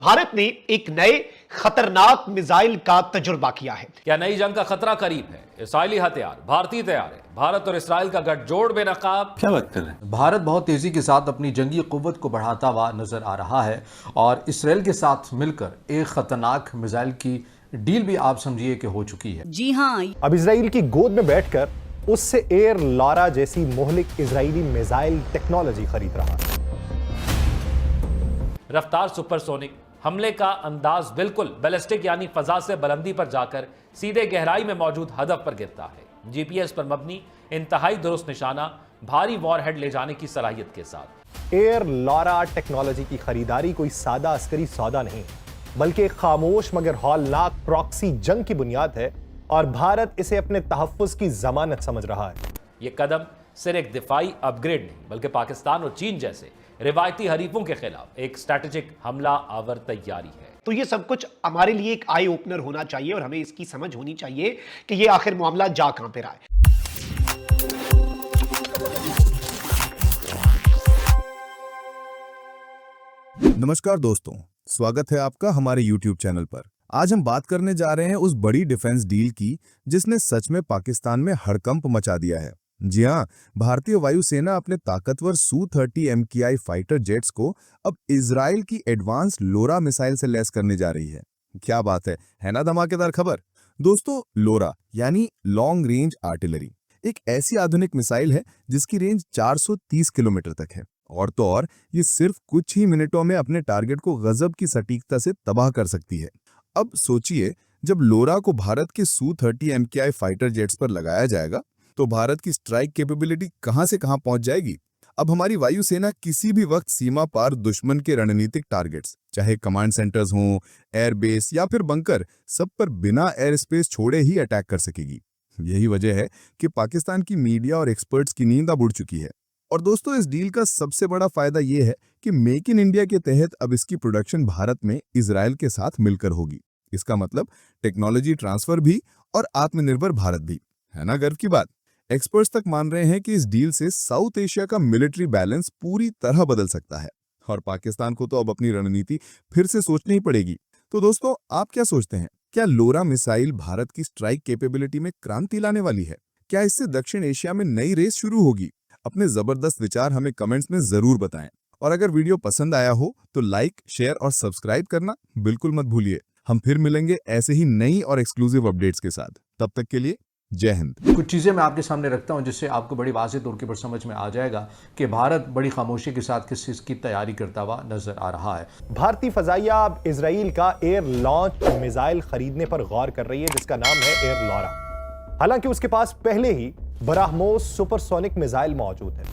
भारत ने एक नए खतरनाक मिसाइल का तजुर्बा किया है। क्या नई जंग का खतरा करीब है? इसराइली हथियार भारतीय तैयार है। भारत और इसराइल का गठजोड़ बेनकाब। क्या बात कर रहे हैं? भारत बहुत तेजी के साथ अपनी जंगी कुव्वत को बढ़ाता हुआ नजर आ रहा है और इसराइल के साथ मिलकर एक खतरनाक मिसाइल की डील भी आप समझिए कि हो चुकी है। जी हाँ, अब इजराइल की गोद में बैठकर उससे एयर लॉरा जैसी मोहलिक इजरायली मिसाइल टेक्नोलॉजी खरीद रहा है। रफ्तार सुपरसोनिक, हमले का अंदाज बिल्कुल बैलिस्टिक यानी फजा से बुलंदी पर जाकर सीधे गहराई में मौजूद हदफ पर गिरता है। जीपीएस पर मबनी इंतहाई दुरुस्त निशाना, भारी वॉरहेड ले जाने की सलाहियत के साथ। एयर लॉरा टेक्नोलॉजी की खरीदारी कोई सादा अस्करी सौदा नहीं, बल्कि एक खामोश मगर हौलनाक प्रॉक्सी जंग की बुनियाद है और भारत इसे अपने तहफ्फुज़ की जमानत समझ रहा है। यह कदम सिर्फ एक दिफाई अपग्रेड नहीं, बल्कि पाकिस्तान और चीन जैसे रिवायती हरीफों के खिलाफ एक स्ट्रैटेजिक हमला आवर तैयारी है। तो ये सब कुछ हमारे लिए एक आई ओपनर होना चाहिए और हमें इसकी समझ होनी चाहिए कि ये आखिर मामला जा कहां पे रहा है। नमस्कार दोस्तों, स्वागत है आपका हमारे YouTube चैनल पर। आज हम बात करने जा रहे हैं उस बड़ी डिफेंस डील की जिसने सच में पाकिस्तान में हड़कंप मचा दिया है। जी हां, भारतीय वायुसेना अपने ताकतवर Su-30 MKI फाइटर जेट्स को अब इजराइल की एडवांस लोरा मिसाइल से लैस करने जा रही है। क्या बात है ना धमाकेदार खबर। दोस्तों, लोरा यानी लॉन्ग रेंज आर्टिलरी एक ऐसी आधुनिक मिसाइल है जिसकी रेंज 430 किलोमीटर तक है और तो और ये सिर्फ कुछ ही मिनटों में अपने टारगेट को गजब की सटीकता से तबाह कर सकती है। अब सोचिए, जब लोरा को भारत के Su-30 MKI फाइटर जेट्स पर लगाया जाएगा तो भारत की स्ट्राइक कैपेबिलिटी कहां से कहां पहुंच जाएगी। अब हमारी वायुसेना किसी भी वक्त सीमा पार दुश्मन के रणनीतिक टारगेट्स, चाहे कमांड सेंटर्स हों, एयरबेस या फिर बंकर, सब पर बिना एयर स्पेस छोड़े ही अटैक कर सकेगी। यही वजह है कि पाकिस्तान की मीडिया और एक्सपर्ट्स की नींद अब उड़ चुकी है। और दोस्तों, इस डील का सबसे बड़ा फायदा यह है कि मेक इन इंडिया के तहत अब इसकी प्रोडक्शन भारत में इजराइल के साथ मिलकर होगी। इसका मतलब टेक्नोलॉजी ट्रांसफर भी और आत्मनिर्भर भारत भी, है ना गर्व की बात। एक्सपर्ट्स तक मान रहे हैं कि इस डील से साउथ एशिया का मिलिट्री बैलेंस पूरी तरह बदल सकता है और पाकिस्तान को तो अब अपनी रणनीति फिर से सोचनी ही पड़ेगी। तो दोस्तों, आप क्या सोचते हैं? क्या लोरा मिसाइल भारत की स्ट्राइक कैपेबिलिटी में क्रांति लाने वाली है? क्या इससे दक्षिण एशिया में नई रेस शुरू होगी? अपने जबरदस्त विचार हमें कमेंट्स में जरूर बताएं और अगर वीडियो पसंद आया हो तो लाइक, शेयर और सब्सक्राइब करना बिल्कुल मत भूलिए। हम फिर मिलेंगे ऐसे ही नई और एक्सक्लूसिव अपडेट्स के साथ। तब तक के लिए जय हिंद। कुछ चीज़ें मैं आपके सामने रखता हूं जिससे आपको बड़ी वाज़ेह तौर पर समझ में आ जाएगा कि भारत बड़ी खामोशी के साथ किस चीज़ की तैयारी करता हुआ नजर आ रहा है। भारतीय फजाइया अब इजराइल का एयर लॉन्च मिसाइल खरीदने पर गौर कर रही है जिसका नाम है एयर लॉरा। हालांकि उसके पास पहले ही ब्राह्मोस सुपरसोनिक मिसाइल मौजूद है।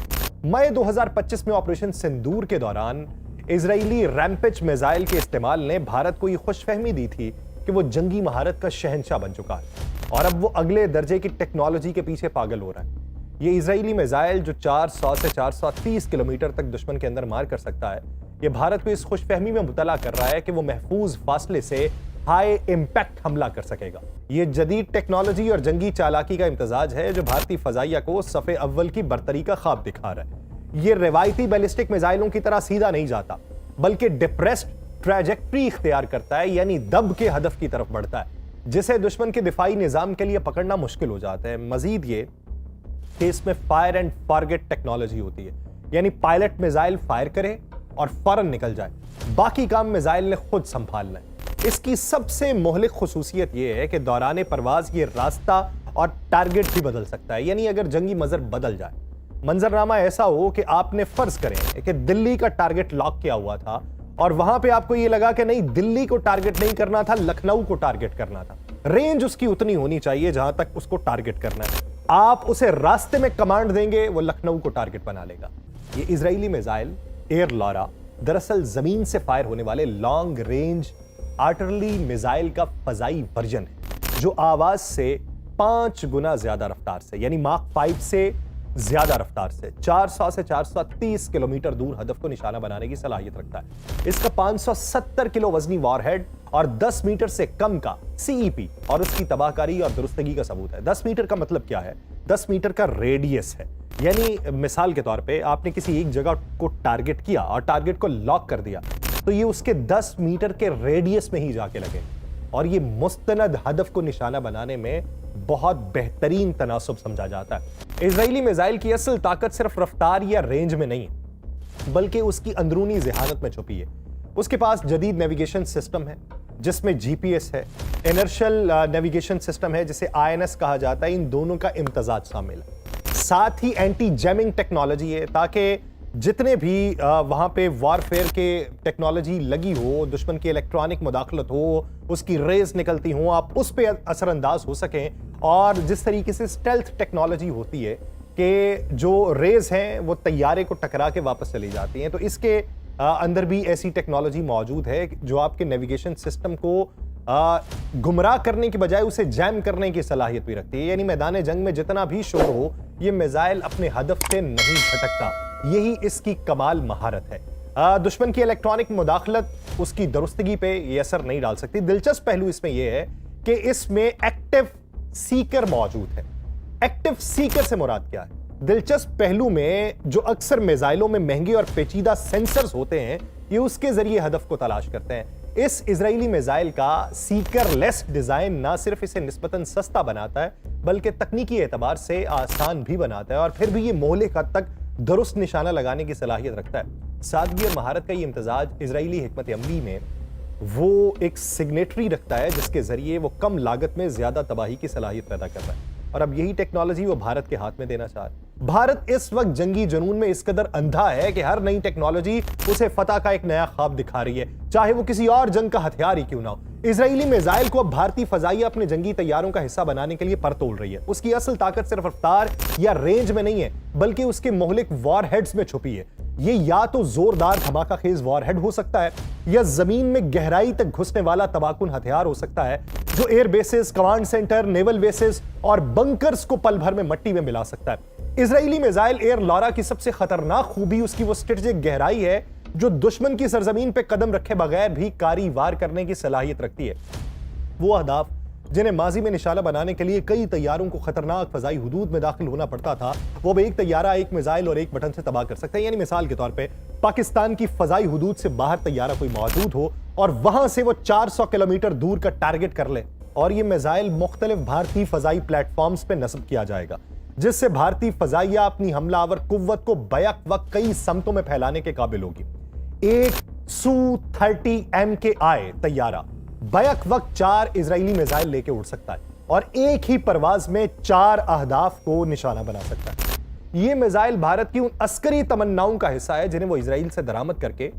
मई 2025 में ऑपरेशन सिंदूर के दौरान इजरायली रैम्पेज मिसाइल के इस्तेमाल ने भारत को यह खुशफहमी दी थी कि वो जंगी महारत का शहंशाह बन चुका है और अब वो अगले दर्जे की टेक्नोलॉजी के पीछे पागल हो रहा है। ये इजरायली मिसाइल जो 400 से 430 किलोमीटर तक दुश्मन के अंदर मार कर सकता है, ये भारत को इस खुशफहमी में मुबतला कर रहा है कि वो महफूज फासले से हाई इंपैक्ट हमला कर सकेगा। ये जदीद टेक्नोलॉजी और जंगी चालाकी का इम्तजाज है जो भारतीय फजाइया को सफ़े अव्वल की बरतरी का ख्वाब दिखा रहा है। ये रिवायती बैलिस्टिक मिसाइलों की तरह सीधा नहीं जाता, बल्कि डिप्रेस्ड ट्रैजेक्टरी इख्तियार करता है, यानी दब के हदफ की तरफ बढ़ता है, जिसे दुश्मन के दिफाई निजाम के लिए पकड़ना मुश्किल हो जाता है। मजीद ये कि इसमें फायर एंड टारगेट टेक्नोलॉजी होती है, यानी पायलट मिसाइल फायर करे और फौरन निकल जाए, बाकी काम मिसाइल ने खुद संभालना है। इसकी सबसे मोहलिक खुसूसियत यह है कि दौरान परवाज ये रास्ता और टारगेट भी बदल सकता है, यानी अगर जंगी मंजर बदल जाए, मंजरनामा ऐसा हो कि आपने फर्ज करें कि दिल्ली का टारगेट लॉक किया हुआ था और वहां पे आपको यह लगा कि नहीं, दिल्ली को टारगेट नहीं करना था, लखनऊ को टारगेट करना था। रेंज उसकी उतनी होनी चाहिए जहां तक उसको टारगेट करना है। आप उसे रास्ते में कमांड देंगे, वो लखनऊ को टारगेट बना लेगा। ये इजरायली मिसाइल एयर लॉरा दरअसल जमीन से फायर होने वाले लॉन्ग रेंज आर्टिलरी मिसाइल का फजाई वर्जन है जो आवाज से 5 गुना ज्यादा रफ्तार से, यानी माक 5 से ज्यादा रफ्तार से 400 से 430 किलोमीटर दूर हदफ को निशाना बनाने की सलाहियत रखता है। इसका 570 किलो वजनी वॉरहेड और 10 मीटर से कम का CEP और उसकी तबाहकारी और दुरुस्तगी का सबूत है। 10 मीटर का मतलब क्या है? 10 मीटर का रेडियस है, यानी मिसाल के तौर पे आपने किसी एक जगह को टारगेट किया और टारगेट को लॉक कर दिया तो ये उसके 10 मीटर के रेडियस में ही जाके लगे और ये मुस्तनद हदफ को निशाना बनाने में बहुत बेहतरीन तनासुब समझा जाता है। इजरायली मिसाइल की असल ताकत सिर्फ रफ्तार या रेंज में नहीं है, बल्कि उसकी अंदरूनी ज़हानत में छुपी है। उसके पास जदीद नेविगेशन सिस्टम है जिसमें जीपीएस है, इनर्शियल नेविगेशन सिस्टम है जिसे आईएनएस कहा जाता है, इन दोनों का इम्तजाज शामिल है। साथ ही एंटी जैमिंग टेक्नोलॉजी है ताकि जितने भी वहां पे वॉरफेयर के टेक्नोलॉजी लगी हो, दुश्मन की इलेक्ट्रॉनिक मुदाखलत हो, उसकी रेज निकलती हो, आप उस पर असरअंदाज हो सकें। और जिस तरीके से स्टेल्थ टेक्नोलॉजी होती है कि जो रेज हैं वो तैयारे को टकरा के वापस चली जाती हैं, तो इसके अंदर भी ऐसी टेक्नोलॉजी मौजूद है जो आपके नेविगेशन सिस्टम को गुमराह करने की बजाय उसे जैम करने की सलाहियत भी रखती है। यानी मैदान जंग में जितना भी शोर हो, ये मिसाइल अपने हदफ से नहीं भटकता। यही इसकी कमाल महारत है। दुश्मन की इलेक्ट्रॉनिक मुदाखलत उसकी दुरुस्तगी पे ये असर नहीं डाल सकती। दिलचस्प पहलू इसमें यह है कि इसमें एक्टिव सीकर मौजूद है। एक्टिव सीकर से मुराद क्या है? दिलचस्प पहलू में जो अक्सर मिसाइलों में महंगे और पेचीदा सेंसर्स होते हैं, ये उसके जरिए हदफ को तलाश करते हैं। इस इजरायली मिसाइल का सीकर लेस डिजाइन ना सिर्फ इसे निस्बतन सस्ता बनाता है, बल्कि तकनीकी एतबार से आसान भी बनाता है और फिर भी ये मोहलिक हद तक दुरुस्त निशाना लगाने की सलाहियत रखता है। सादगी और महारत का ये इम्तजाज इजरायली हिकमत अमली में वो एक सिग्नेटरी रखता है जिसके जरिए वो कम लागत में ज्यादा तबाही की सलाहियत पैदा कर रहा है, और अब यही टेक्नोलॉजी वो भारत के हाथ में देना चाह रहा है। भारत इस वक्त जंगी जुनून में इस कदर अंधा है कि हर नई टेक्नोलॉजी उसे फतह का एक नया ख्वाब दिखा रही है, चाहे वो किसी और जंग का हथियार ही क्यों ना हो। इजरायली मिसाइल को अब भारतीय फजाइया अपने जंगी तैयारों का हिस्सा बनाने के लिए पर तोड़ रही है। उसकी असल ताकत सिर्फ रफ्तार या रेंज में नहीं है, बल्कि उसके मोहलिक वॉरहेड्स में छुपी है। ये या तो जोरदार धमाका खेज वॉरहेड हो सकता है या जमीन में गहराई तक घुसने वाला तबाकुन हथियार हो सकता है जो air bases, command centre, naval basis और बंकर्स को पल भर में मट्टी में मिला सकता है। इजरायली मिसाइल एयर लॉरा की सबसे खतरनाक खूबी उसकी वो स्ट्रेटेजिक गहराई है जो दुश्मन की सरजमीन पे कदम रखे बगैर भी कारी वार करने की सलाहियत रखती है। वो अहदाफ जिन्हें माजी में निशाना बनाने के लिए कई तैयारों को खतरनाक फजाई हुदूद में दाखिल होना पड़ता था, वो अब एक तैयारा, एक मिसाइल और एक बटन से तबाह कर सकते हैं। यानी मिसाल के तौर पे पाकिस्तान की फजाई हुदूद से बाहर तैयारा कोई मौजूद हो और वहां से वो 400 किलोमीटर दूर का टारगेट कर ले, और ये मिसाइल मुख्तलिफ भारतीय फजाई प्लेटफॉर्म्स पे नस्ब किया जाएगा, जिससे भारतीय फजाइया अपनी हमलावर कुव्वत को बैक वक्त कई समतों में फैलाने के काबिल होगी। एक Su-30 MKI तैयारा बैक वक्त 4 इजरायली मिसाइल लेके उड़ सकता है और एक ही परवाज में 4 अहदाफ को निशाना बना सकता है। यह मिसाइल भारत की उन अस्करी तमन्नाओं का हिस्सा है जिन्हें वो इजराइल से दरामद करके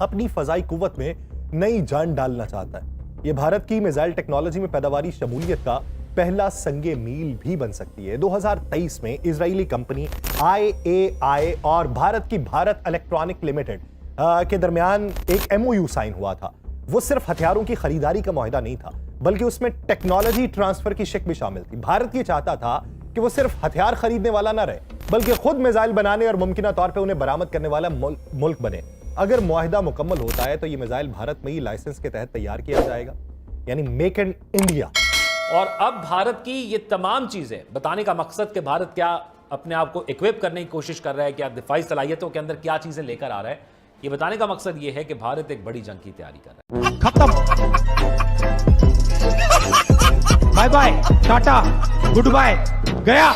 अपनी फजाई कुव्वत में नई जान डालना चाहता है। यह भारत की मिसाइल टेक्नोलॉजी में पैदावारी शमूलियत का पहला संगे मील भी बन सकती है। 2023 में इजरायली कंपनी IAI और भारत की भारत इलेक्ट्रॉनिक लिमिटेड के दरमियान एक MOU साइन हुआ था। वो सिर्फ हथियारों की खरीदारी का मुआहदा नहीं था, बल्कि उसमें टेक्नोलॉजी ट्रांसफर की शिक भी शामिल थी। भारत ये चाहता था कि वो सिर्फ हथियार खरीदने वाला ना रहे, बल्कि खुद मिसाइल बनाने और मुमकिना तौर पे उन्हें बरामद करने वाला मुल्क बने। अगर मुआहदा मुकम्मल होता है तो ये मिसाइल भारत में ही लाइसेंस के तहत तैयार किया जाएगा, यानी मेक इन इंडिया। और अब भारत की ये तमाम चीजें बताने का मकसद कि भारत क्या अपने आप को इक्विप करने की कोशिश कर रहा है, क्या दिफाई सलाहियतों के अंदर क्या चीजें लेकर आ रहा है, ये बताने का मकसद ये है कि भारत एक बड़ी जंग की तैयारी कर रहा है। खत्म, bye bye, tata, good bye, गया।